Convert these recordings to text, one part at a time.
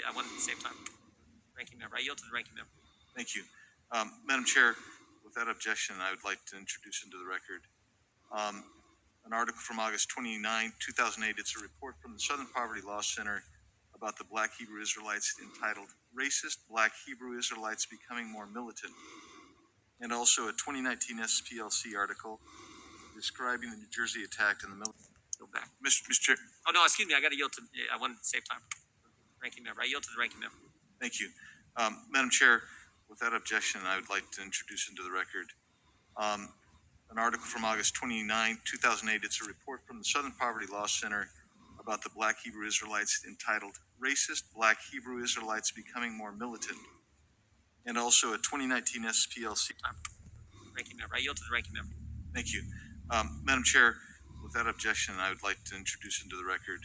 I wanted to save time. Ranking member. I yield to the ranking member. Thank you. Madam Chair, without objection, I would like to introduce into the record an article from August 29, 2008. It's a report from the Southern Poverty Law Center about the Black Hebrew Israelites entitled Racist Black Hebrew Israelites Becoming More Militant, and also a 2019 SPLC article describing the New Jersey attack in the military. Go back. Mr. Chair. Oh, no, excuse me. I got to yield to, I wanted to save time. Ranking member. I yield to the ranking member. Thank you. Madam Chair, without objection, I would like to introduce into the record an article from August 29, 2008. It's a report from the Southern Poverty Law Center about the Black Hebrew Israelites entitled Racist Black Hebrew Israelites Becoming More Militant, and also a 2019 SPLC. Ranking member. I yield to the ranking member. Thank you. Madam Chair, without objection, I would like to introduce into the record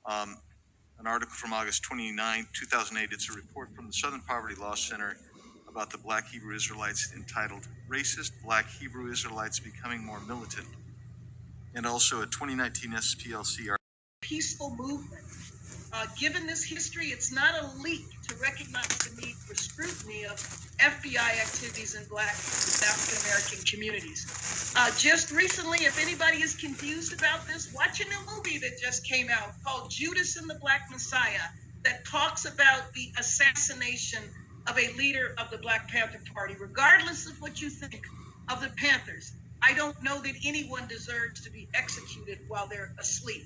an article from August 29, 2008. It's a report from the Southern Poverty Law Center about the Black Hebrew Israelites entitled Racist Black Hebrew Israelites Becoming More Militant, and also a 2019 SPLC. Peaceful movement. Given this history, it's not a leap to recognize the need for scrutiny of FBI activities in Black and African American communities. Just recently, if anybody is confused about this, watch a new movie that just came out called Judas and the Black Messiah that talks about the assassination of a leader of the Black Panther Party. Regardless of what you think of the Panthers, I don't know that anyone deserves to be executed while they're asleep.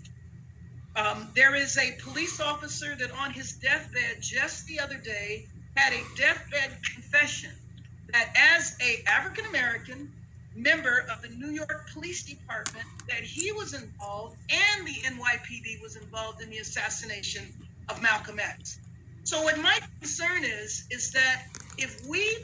There is a police officer that on his deathbed just the other day had a deathbed confession that as a African-American member of the New York Police Department, that he was involved and the NYPD was involved in the assassination of Malcolm X. So what my concern is that if we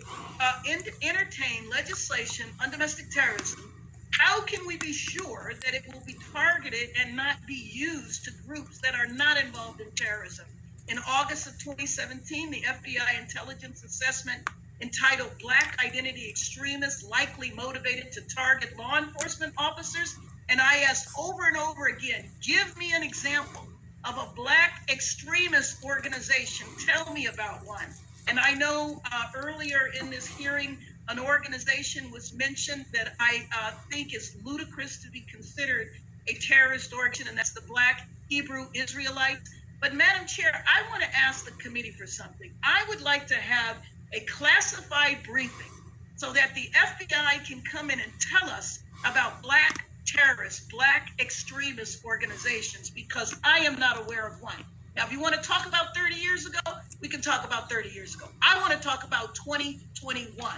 entertain legislation on domestic terrorism, how can we be sure that it will be targeted and not be used to groups that are not involved in terrorism? In August of 2017, the FBI intelligence assessment entitled Black Identity Extremists Likely Motivated to Target Law Enforcement Officers. And I asked over and over again, give me an example of a Black extremist organization. Tell me about one. And I know earlier in this hearing, an organization was mentioned that I think is ludicrous to be considered a terrorist organization, and that's the Black Hebrew Israelites. But Madam Chair, I want to ask the committee for something. I would like to have a classified briefing so that the FBI can come in and tell us about Black terrorists, Black extremist organizations, because I am not aware of one. Now, if you want to talk about 30 years ago, we can talk about 30 years ago. I want to talk about 2021.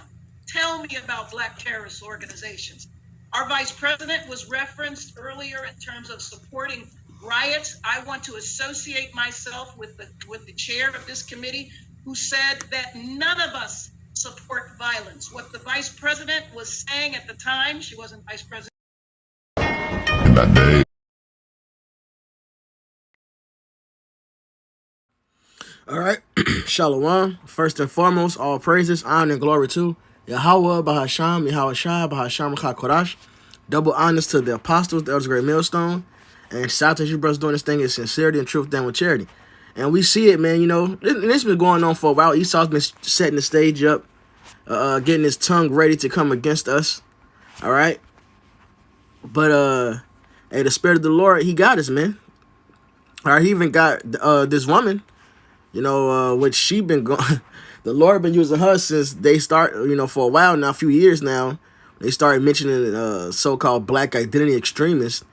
Tell me about Black terrorist organizations. Our vice president was referenced earlier in terms of supporting riots. I want to associate myself with the chair of this committee, who said that none of us support violence. What the vice president was saying at the time, she wasn't vice president. All right, Shalom. First and foremost, all praises, honor, and glory to Yahweh, Bahasham, Yahweh Shai, Bahasham, Kodash. Double honors to the apostles, the elders, great millstone, and shout out to you brothers doing this thing in sincerity and truth, done with charity. And we see it, man. You know, this has been going on for a while. Esau's been setting the stage up, getting his tongue ready to come against us. All right, but hey, the Spirit of the Lord, He got us, man. All right, He even got this woman. You know, which she been going, the Lord been using her since they start, you know, for a while now, a few years now. They started mentioning so-called Black identity extremists.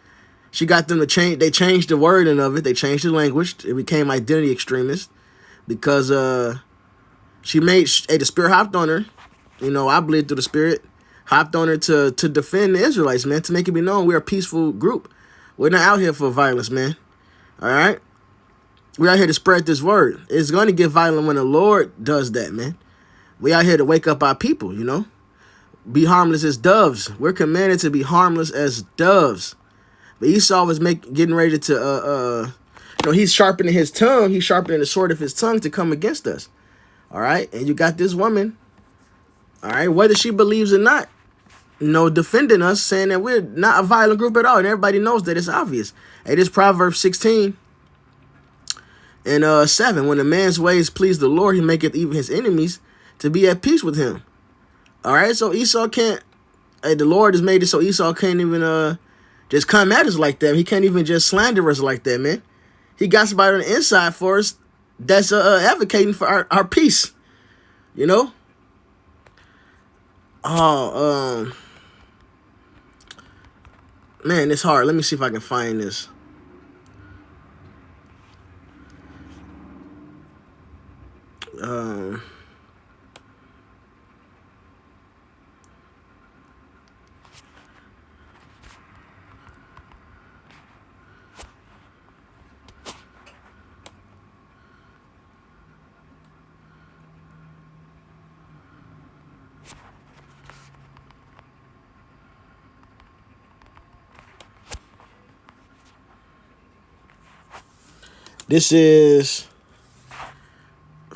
She got them to change, they changed the wording of it. They changed the language. It became identity extremist because she made, the Spirit hopped on her. You know, I believe through the Spirit, hopped on her to defend the Israelites, man, to make it be known we're a peaceful group. We're not out here for violence, man. All right? We're out here to spread this word. It's going to get violent when the Lord does that, man. We out here to wake up our people, you know. Be harmless as doves. We're commanded to be harmless as doves. But Esau was getting ready to, you know, he's sharpening his tongue. He's sharpening the sword of his tongue to come against us. All right? And you got this woman, all right, whether she believes or not, you know, defending us, saying that we're not a violent group at all. And everybody knows that. It's obvious. Hey, this Proverbs 16. And 7, when a man's ways please the Lord, he maketh even his enemies to be at peace with him. All right, so Esau can't, the Lord has made it so Esau can't even just come at us like that. He can't even just slander us like that, man. He got somebody on the inside for us that's advocating for our peace, you know? Oh, man, it's hard. Let me see if I can find this. This is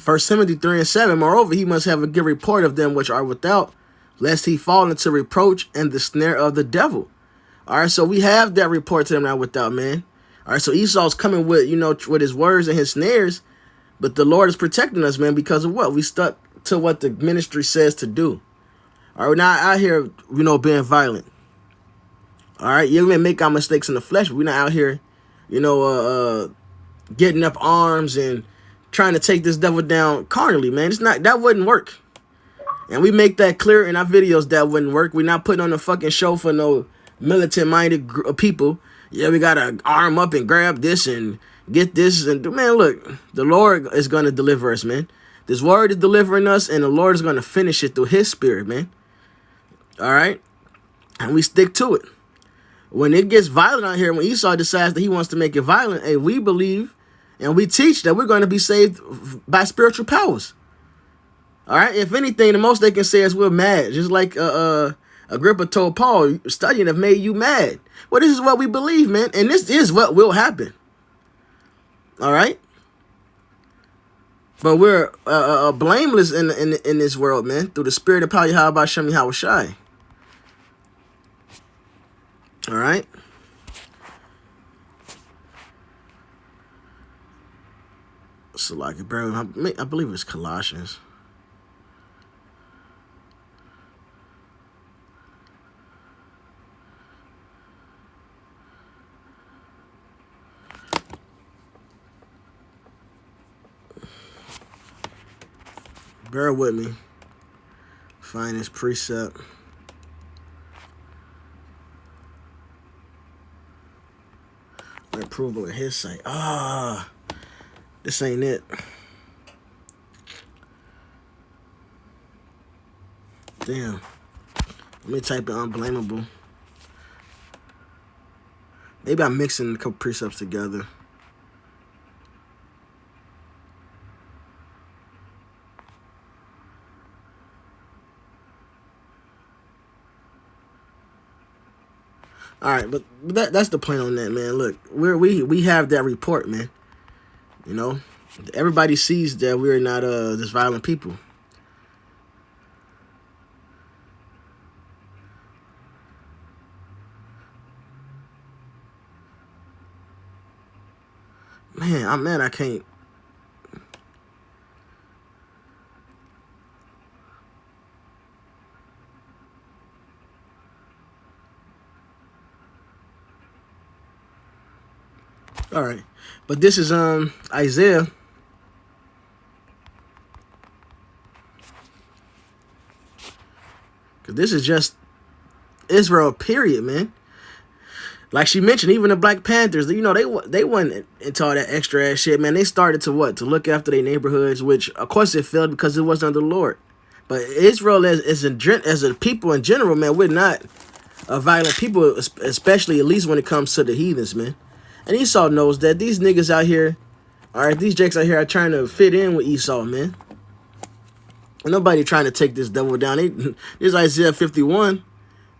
1 Timothy 3:7. Moreover, he must have a good report of them which are without, lest he fall into reproach and the snare of the devil. All right, so we have that report to them now without, man. All right, so Esau's coming with, with his words and his snares, but the Lord is protecting us, man, because of what? We stuck to what the ministry says to do. All right, we're not out here, being violent. All right, you may make our mistakes in the flesh, but we're not out here, getting up arms and trying to take this devil down carnally, man. That wouldn't work. And we make that clear in our videos that wouldn't work. We're not putting on a fucking show for no militant-minded people. Yeah, we gotta arm up and grab this and get this. And man, look, the Lord is gonna deliver us, man. This word is delivering us, and the Lord is gonna finish it through his spirit, man. All right? And we stick to it. When it gets violent out here, when Esau decides that he wants to make it violent, hey, we believe and we teach that we're going to be saved by spiritual powers. All right? If anything, the most they can say is we're mad. Just like Agrippa told Paul, studying have made you mad. Well, this is what we believe, man. And this is what will happen. All right? But we're blameless in this world, man, through the spirit of power, Yahweh Hashem Yahweh Shai. All right. So like, bro, I believe it's Colossians. Bear with me. Find this precept. Approval of his site. This ain't it. Damn. Let me type in unblameable. Maybe I'm mixing a couple precepts together. All right, but that's the point on that, man. Look, we have that report, man. Everybody sees that we're not this violent people. Man, I can't. All right, but this is Isaiah. Cause this is just Israel, period, man. Like she mentioned, even the Black Panthers, they went into all that extra ass shit, man. They started to look after their neighborhoods, which of course it failed because it wasn't under the Lord. But Israel as a people in general, man, we're not a violent people, especially at least when it comes to the heathens, man. And Esau knows that these niggas out here, all right, these jakes out here are trying to fit in with Esau, man. Nobody trying to take this devil down. This is Isaiah 51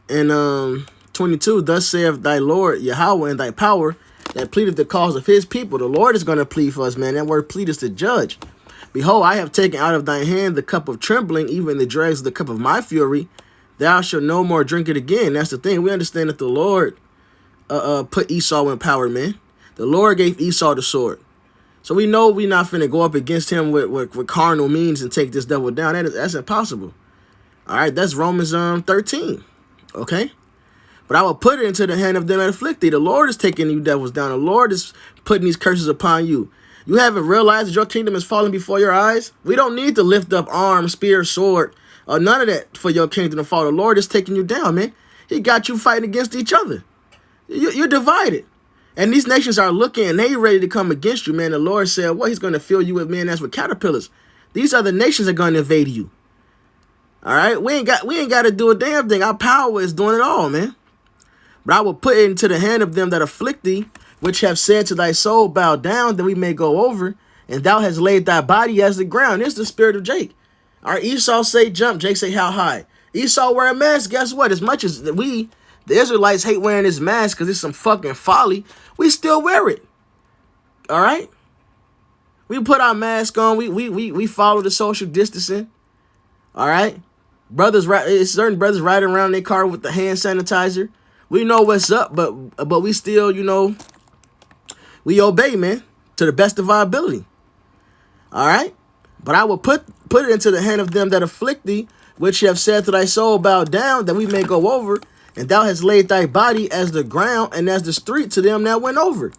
and 22. Thus saith thy Lord Yahweh in thy power that pleadeth the cause of his people. The Lord is going to plead for us, man. That word plead is to judge. Behold, I have taken out of thy hand the cup of trembling, even the dregs of the cup of my fury. Thou shalt no more drink it again. That's the thing. We understand that the Lord put Esau in power, man. The Lord gave Esau the sword. So we know we not finna go up against him with carnal means and take this devil down. That's impossible. All right, that's Romans 13. Okay? But I will put it into the hand of them that afflict thee. The Lord is taking you devils down. The Lord is putting these curses upon you. You haven't realized that your kingdom is falling before your eyes? We don't need to lift up arm, spear, sword, or none of that for your kingdom to fall. The Lord is taking you down, man. He got you fighting against each other. You're divided. And these nations are looking and they ready to come against you, man. The Lord said, well, he's going to fill you with men as with caterpillars. These other nations are going to invade you. All right? We ain't got to do a damn thing. Our power is doing it all, man. But I will put it into the hand of them that afflict thee, which have said to thy soul, bow down, that we may go over. And thou hast laid thy body as the ground. Here's the spirit of Jake. Our Esau say jump, Jake say how high. Esau wear a mask, guess what? As much as we, the Israelites, hate wearing this mask because it's some fucking folly, we still wear it. All right? We put our mask on. We follow the social distancing. All right? Certain brothers riding around their car with the hand sanitizer. We know what's up, but we still, we obey, man, to the best of our ability. All right? But I will put it into the hand of them that afflict thee, which have said to thy soul, bow down, that we may go over. And thou hast laid thy body as the ground and as the street to them that went over.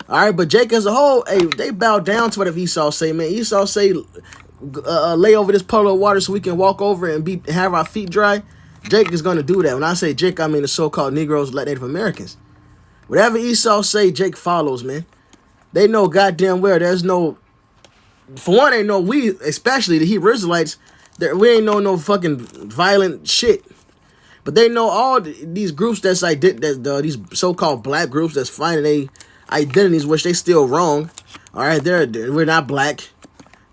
All right, but Jake as a whole, hey, they bow down to whatever Esau say, man. Esau say, lay over this puddle of water so we can walk over and have our feet dry. Jake is going to do that. When I say Jake, I mean the so-called Negroes, Native Americans. Whatever Esau say, Jake follows, man. They know goddamn well there's no, for one, they know we, especially the Hebrew Israelites, we ain't know no fucking violent shit. But they know all these groups these so-called black groups that's finding their identities, which they still wrong. All right, we're not black.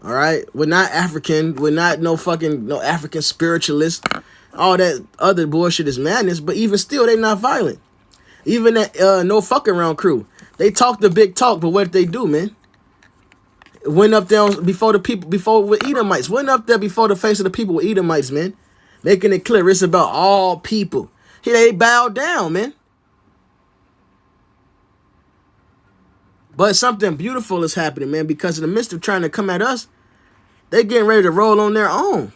All right, we're not African. We're not no African spiritualist. All that other bullshit is madness. But even still, they not violent. Even that no fucking around crew, they talk the big talk, but what did they do, man? Went up there before the people, with Edomites. Went up there before the face of the people with Edomites, man. Making it clear it's about all people. They bowed down, man. But something beautiful is happening, man, because in the midst of trying to come at us, they getting ready to roll on their own.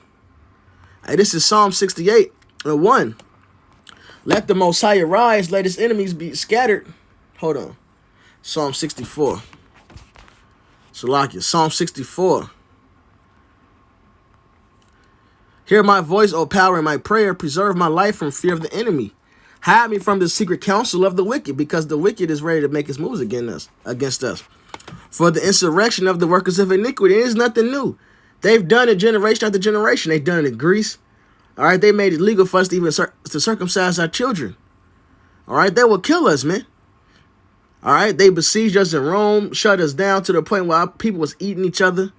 Hey, this is Psalm 68 and 1. Let the Most High arise, let his enemies be scattered. Hold on. Psalm 64. Salakia, Psalm 64. Hear my voice, O power, in my prayer. Preserve my life from fear of the enemy. Hide me from the secret counsel of the wicked, because the wicked is ready to make his moves against us. For the insurrection of the workers of iniquity is nothing new. They've done it generation after generation. They've done it in Greece. All right, they made it legal for us to even to circumcise our children. All right, they will kill us, man. All right, they besieged us in Rome, shut us down to the point where our people was eating each other.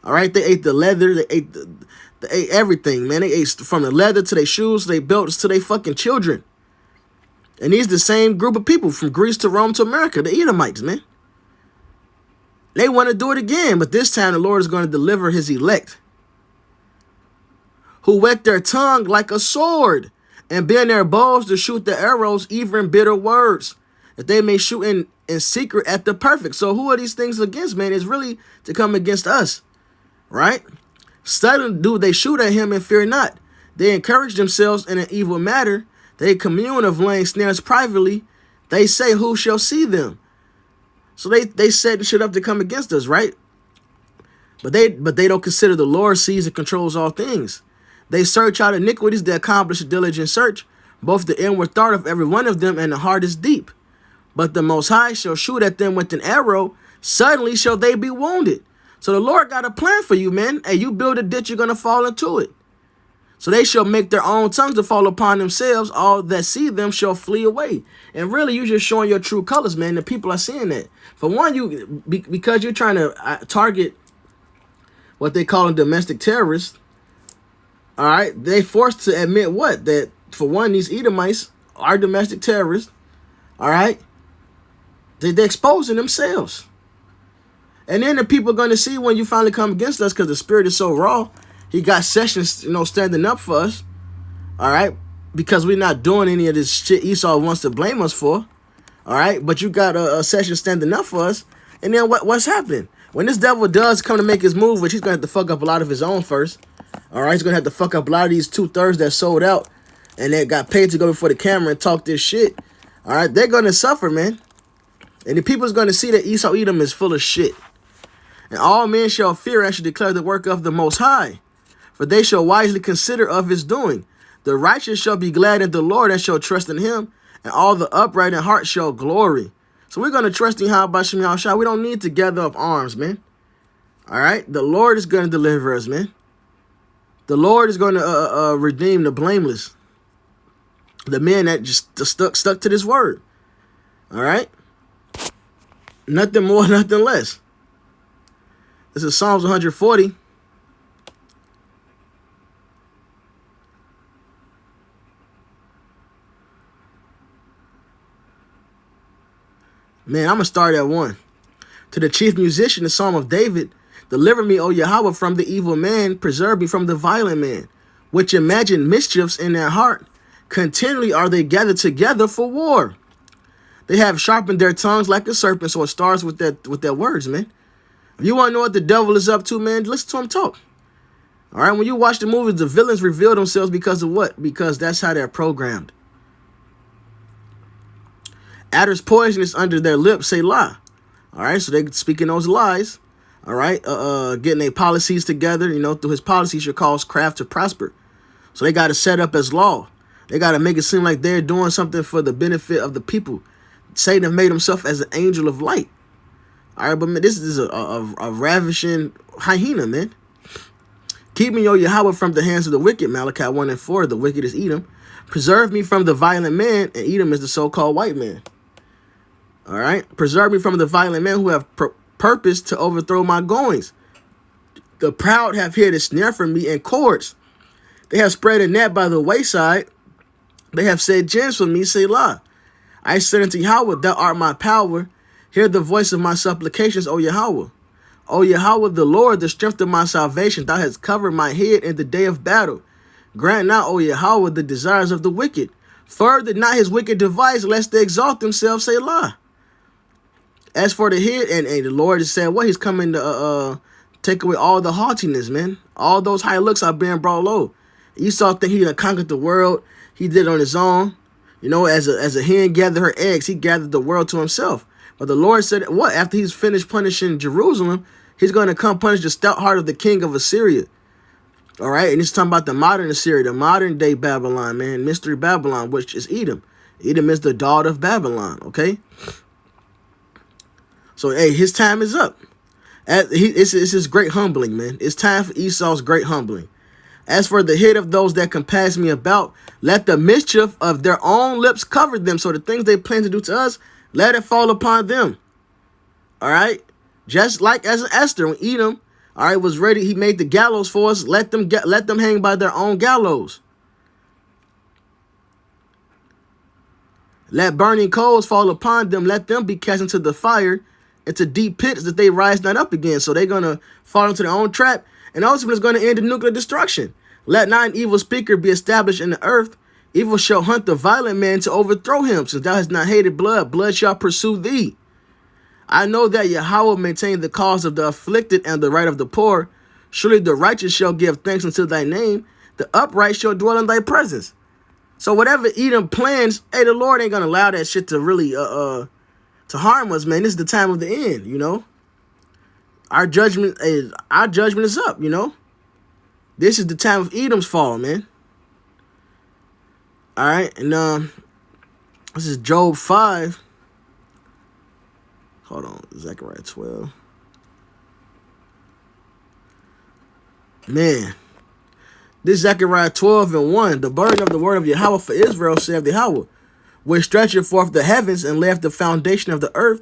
All right, they ate the leather, they ate everything, man. They ate from the leather to their shoes, to their belts, to their fucking children. And these the same group of people from Greece to Rome to America, the Edomites, man. They want to do it again, but this time the Lord is going to deliver his elect, who wet their tongue like a sword and bend their bows to shoot the arrows, even bitter words, that they may shoot in secret at the perfect. So who are these things against, man? It's really to come against us, right? Suddenly do they shoot at him and fear not. They encourage themselves in an evil matter. They commune of laying snares privately. They say, who shall see them? So they set the shit up to come against us, right? But they don't consider the Lord sees and controls all things. They search out iniquities. They accomplish a diligent search, both the inward thought of every one of them, and the heart is deep. But the Most High shall shoot at them with an arrow. Suddenly shall they be wounded. So the Lord got a plan for you, man. Hey, you build a ditch, you're going to fall into it. So they shall make their own tongues to fall upon themselves. All that see them shall flee away. And really, you're just showing your true colors, man. The people are seeing that. For one, because you're trying to target what they call domestic terrorists. All right, they forced to admit what? That, for one, these Edomites are domestic terrorists. All right, they're exposing themselves. And then the people are going to see when you finally come against us, because the spirit is so raw. He got Sessions, standing up for us. All right, because we're not doing any of this shit Esau wants to blame us for. All right, but you got a Session standing up for us. And then what's happening? When this devil does come to make his move, which he's going to have to fuck up a lot of his own first. All right, he's going to have to fuck up a lot of these 2/3 that sold out and that got paid to go before the camera and talk this shit. All right, they're going to suffer, man. And the people's going to see that Esau Edom is full of shit. And all men shall fear and shall declare the work of the Most High, for they shall wisely consider of his doing. The righteous shall be glad in the Lord and shall trust in him, and all the upright in heart shall glory. So we're going to trust in Hashem Yahushua. We don't need to gather up arms, man. All right? The Lord is going to deliver us, man. The Lord is going to redeem the blameless. The men that just stuck to this word. All right? Nothing more, nothing less. This is Psalms 140. Man, I'm going to start at 1. To the chief musician, the Psalm of David, deliver me, O Yahweh, from the evil man, preserve me from the violent man, which imagine mischiefs in their heart. Continually are they gathered together for war. They have sharpened their tongues like a serpent, so it starts with their words, man. If you want to know what the devil is up to, man, listen to him talk. All right, when you watch the movies, the villains reveal themselves because of what? Because that's how they're programmed. Adder's poison is under their lips, say lie. All right, so they speaking those lies. All right, getting their policies together, you know, through his policies should cause craft to prosper. So they got to set up as law. They got to make it seem like they're doing something for the benefit of the people. Satan have made himself as an angel of light. All right, but man, this is a ravishing hyena, man. Keep me, O Yahweh, from the hands of the wicked. Malachi 1:4, the wicked is Edom. Preserve me from the violent man, and Edom is the so-called white man. All right, preserve me from the violent men who have purposed to overthrow my goings. The proud have hid a snare for me in cords. They have spread a net by the wayside. They have said gins for me, Selah. I said unto Yahweh, thou art my power. Hear the voice of my supplications, O Yahweh. O Yahweh, the Lord, the strength of my salvation. Thou hast covered my head in the day of battle. Grant not, O Yahweh, the desires of the wicked. Further not his wicked device, lest they exalt themselves, Selah. As for the head, and the Lord has said, what? He's coming to take away all the haughtiness, man. All those high looks are being brought low. Esau think he done conquered the world. He did it on his own. You know, as a hen gathered her eggs, he gathered the world to himself. But the Lord said, what? After he's finished punishing Jerusalem, he's going to come punish the stout heart of the king of Assyria. All right? And he's talking about the modern Assyria, the modern day Babylon, man. Mystery Babylon, which is Edom. Edom is the daughter of Babylon, okay? So, hey, his time is up. It's his great humbling, man. It's time for Esau's great humbling. As for the head of those that compass me about, let the mischief of their own lips cover them. So the things they plan to do to us, let it fall upon them. All right? Just like as Esther, when Edom, all right, was ready, he made the gallows for us. Let them hang by their own gallows. Let burning coals fall upon them. Let them be cast into the fire, into deep pits that they rise not up again. So they're going to fall into their own trap. And ultimately it's going to end in nuclear destruction. Let not an evil speaker be established in the earth. Evil shall hunt the violent man to overthrow him. Since thou hast not hated blood, blood shall pursue thee. I know that Yahweh maintain the cause of the afflicted and the right of the poor. Surely the righteous shall give thanks unto thy name. The upright shall dwell in thy presence. So whatever Edom plans, hey, the Lord ain't going to allow that shit to really to harm us, man. This is the time of the end, you know. Our judgment is up, you know. This is the time of Edom's fall, man. All right, and this is Job 5. Hold on, Zechariah 12. Man, this Zechariah 12:1. The burden of the word of Yahweh for Israel, saith Yahweh, which stretcheth forth the heavens and left the foundation of the earth,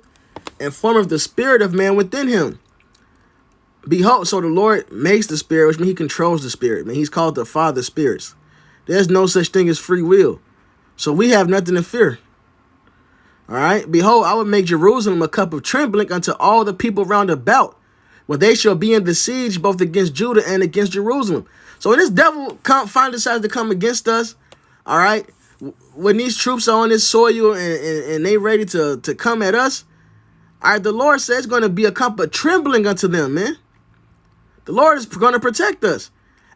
and formeth the spirit of man within him. Behold, so the Lord makes the spirit, which means he controls the spirit. Man, he's called the Father of spirits. There's no such thing as free will. So we have nothing to fear. All right. Behold, I will make Jerusalem a cup of trembling unto all the people round about, when they shall be in the siege both against Judah and against Jerusalem. So when this devil finally decides to come against us, all right, when these troops are on this soil and they ready to come at us, All right, the Lord says it's going to be a cup of trembling unto them, man. The Lord is going to protect us.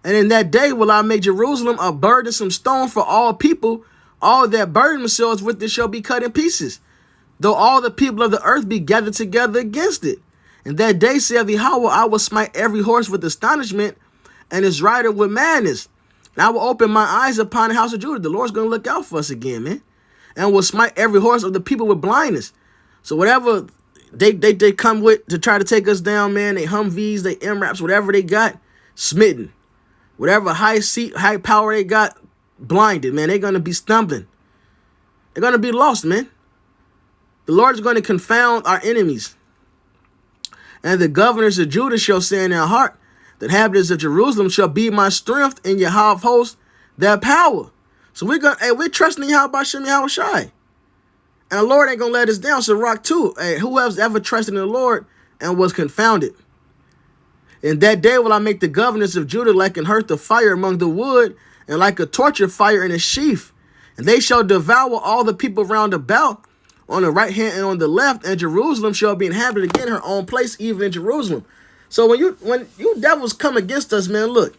And in that day will I make Jerusalem a burdensome stone for all people. All that burden themselves with it shall be cut in pieces, though all the people of the earth be gathered together against it. And that day, saith Yahweh, I will smite every horse with astonishment, and his rider with madness. And I will open my eyes upon the house of Judah. The Lord's going to look out for us again, man. And will smite every horse of the people with blindness. So whatever they come with to try to take us down, man, they Humvees, they MRAPs, whatever they got, smitten. Whatever high power they got, blinded, man. They're going to be stumbling. They're going to be lost, man. The Lord is going to confound our enemies. And the governors of Judah shall say in their heart, the inhabitants of Jerusalem shall be my strength, and Yahweh of hosts their power. So we're trusting in Yahweh Shem Yahweh Shai. And the Lord ain't gonna let us down. So rock too. Hey, whoever's ever trusted in the Lord and was confounded. In that day will I make the governors of Judah like an hearth of fire among the wood, and like a torch of fire in a sheaf. And they shall devour all the people round about, on the right hand and on the left, and Jerusalem shall be inhabited again, her own place, even in Jerusalem. So when you devils come against us, man, look,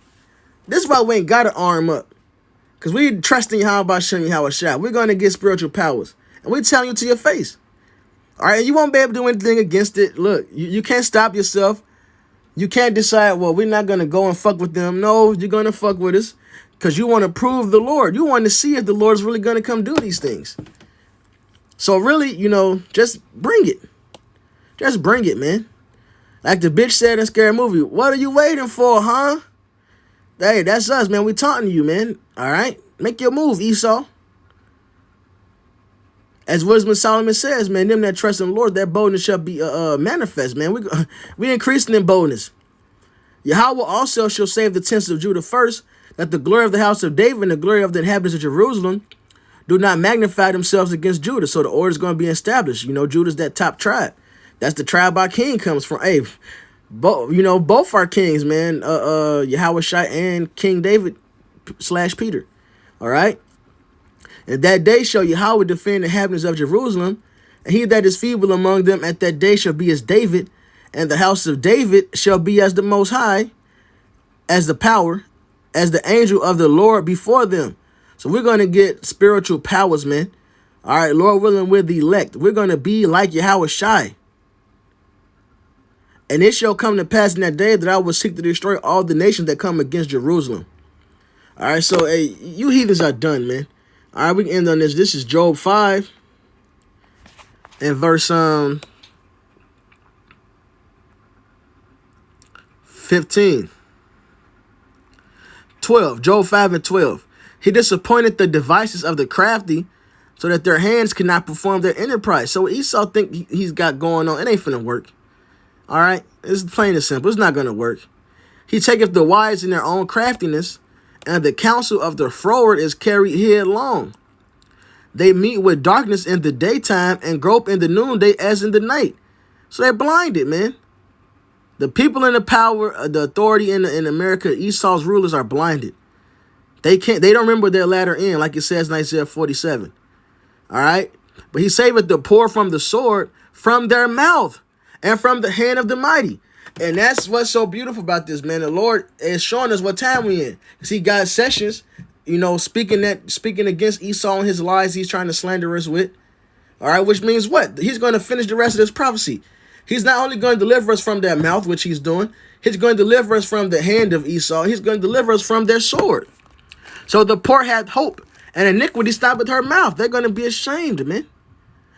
this is why we ain't got to arm up. Because we trust in Yahweh Shem Yahweh Shai. We're going to get spiritual powers. And we're telling you to your face. All right, and you won't be able to do anything against it. Look, you can't stop yourself. You can't decide, well, we're not going to go and fuck with them. No, you're going to fuck with us because you want to prove the Lord. You want to see if the Lord's really going to come do these things. So really, just bring it. Just bring it, man. Like the bitch said in Scary Movie, what are you waiting for, huh? Hey, that's us, man. We taunting you, man. All right? Make your move, Esau. As Wisdom Solomon says, man, them that trust in the Lord, that boldness shall be manifest, man. We increasing in boldness. Yahweh also shall save the tents of Judah first, that the glory of the house of David and the glory of the inhabitants of Jerusalem do not magnify themselves against Judah. So the order is going to be established. Judah's that top tribe. That's the tribe our king comes from. Hey, both our kings, man, Yahweh Shai and King David / Peter. All right? And that day shall Yahweh defend the inhabitants of Jerusalem, and he that is feeble among them at that day shall be as David, and the house of David shall be as the Most High, as the power, as the angel of the Lord before them. So we're going to get spiritual powers, man. All right, Lord willing, we're the elect. We're going to be like Yahweh Shai. And it shall come to pass in that day that I will seek to destroy all the nations that come against Jerusalem. All right, so hey, you heathens are done, man. All right, we can end on this. This is Job 5 and verse 15. 12. Job 5 and 12. He disappointed the devices of the crafty, so that their hands cannot perform their enterprise. So Esau think he's got going on. It ain't finna work. All right? It's plain and simple. It's not going to work. He taketh the wise in their own craftiness, and the counsel of the froward is carried headlong. They meet with darkness in the daytime and grope in the noonday as in the night. So they're blinded, man. The people in the power, the authority in America, Esau's rulers are blinded. They don't remember their latter end, like it says in Isaiah 47. All right? But he saveth the poor from the sword, from their mouth, and from the hand of the mighty. And that's what's so beautiful about this, man. The Lord is showing us what time we in. See, God Sessions, speaking against Esau and his lies he's trying to slander us with. All right, which means what? He's going to finish the rest of this prophecy. He's not only going to deliver us from their mouth, which he's doing. He's going to deliver us from the hand of Esau. He's going to deliver us from their sword. So the poor had hope, and iniquity stopped at her mouth. They're going to be ashamed, man.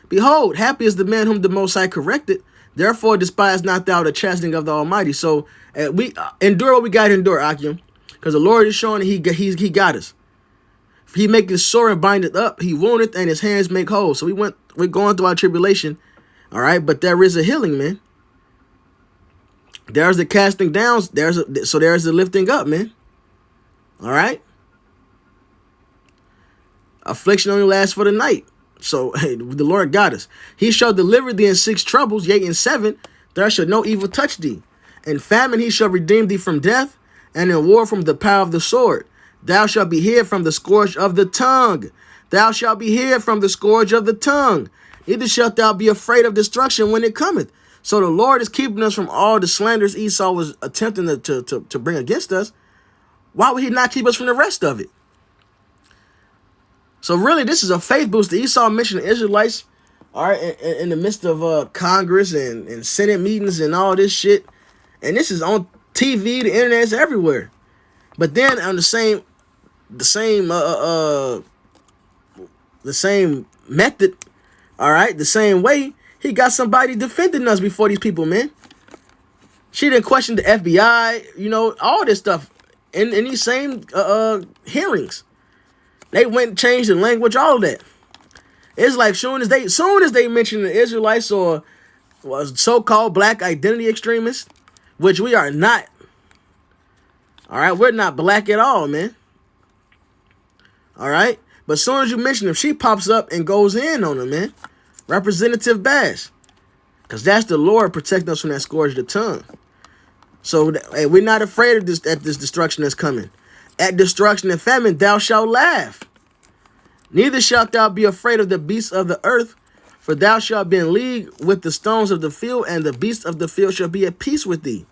Behold, happy is the man whom the Most High corrected. Therefore, despise not thou the chastening of the Almighty. So we endure what we got to endure, Akim, because the Lord is showing that he got us. He make his sore and bind it up. He wounded and his hands make whole. So we're going through our tribulation, all right. But there is a healing, man. There's the casting down. There's the lifting up, man. All right. Affliction only lasts for the night. So hey, the Lord got us. He shall deliver thee in 6 troubles, yea, in 7 there shall no evil touch thee. In famine he shall redeem thee from death, and in war from the power of the sword. Thou shalt be hid from the scourge of the tongue. Thou shalt be hid from the scourge of the tongue. neither shalt thou be afraid of destruction when it cometh. So the Lord is keeping us from all the slanders Esau was attempting to bring against us. Why would he not keep us from the rest of it? So really, this is a faith boost. Esau mentioned the Israelites, all right, in the midst of Congress and Senate meetings and all this shit. And this is on TV, the internet is everywhere. But then on the same method, all right, the same way, he got somebody defending us before these people, man. She didn't question the FBI, you know, all this stuff in these same hearings. They went and changed the language, all of that. It's like soon as they mention the Israelites or so-called black identity extremists, which we are not. All right, we're not black at all, man. All right, but as soon as you mention them, she pops up and goes in on them, man. Representative Bass, because that's the Lord protecting us from that scourge of the tongue. So hey, we're not afraid of this destruction that's coming. At destruction and famine, thou shalt laugh. Neither shalt thou be afraid of the beasts of the earth, for thou shalt be in league with the stones of the field, and the beasts of the field shall be at peace with thee.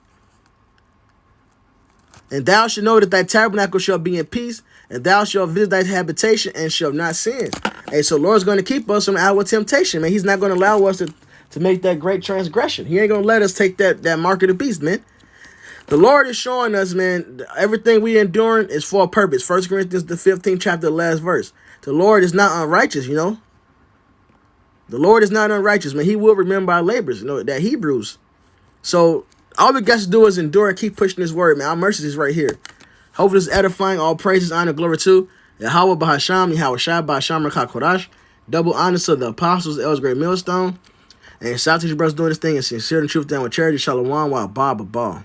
And thou shalt know that thy tabernacle shall be in peace, and thou shalt visit thy habitation and shall not sin. Hey, so Lord's going to keep us from our temptation, man. He's not going to allow us to make that great transgression. He ain't going to let us take that mark of the beast, man. The Lord is showing us, man, everything we enduring is for a purpose. 1 Corinthians, the 15th chapter, the last verse. The Lord is not unrighteous, you know. The Lord is not unrighteous, man. He will remember our labors, you know, that Hebrews. So all we got to do is endure and keep pushing this word, man. Our mercy is right here. Hopefully it's edifying. All praises, honor, glory to Yahweh Bahasham, Yahweh Shai Bahasham Rakha Kodash. Double honors to the apostles, the elders, great millstone. And shout out to your brothers doing this thing in sincere and truth down with charity. Shalom, while Bob a ball.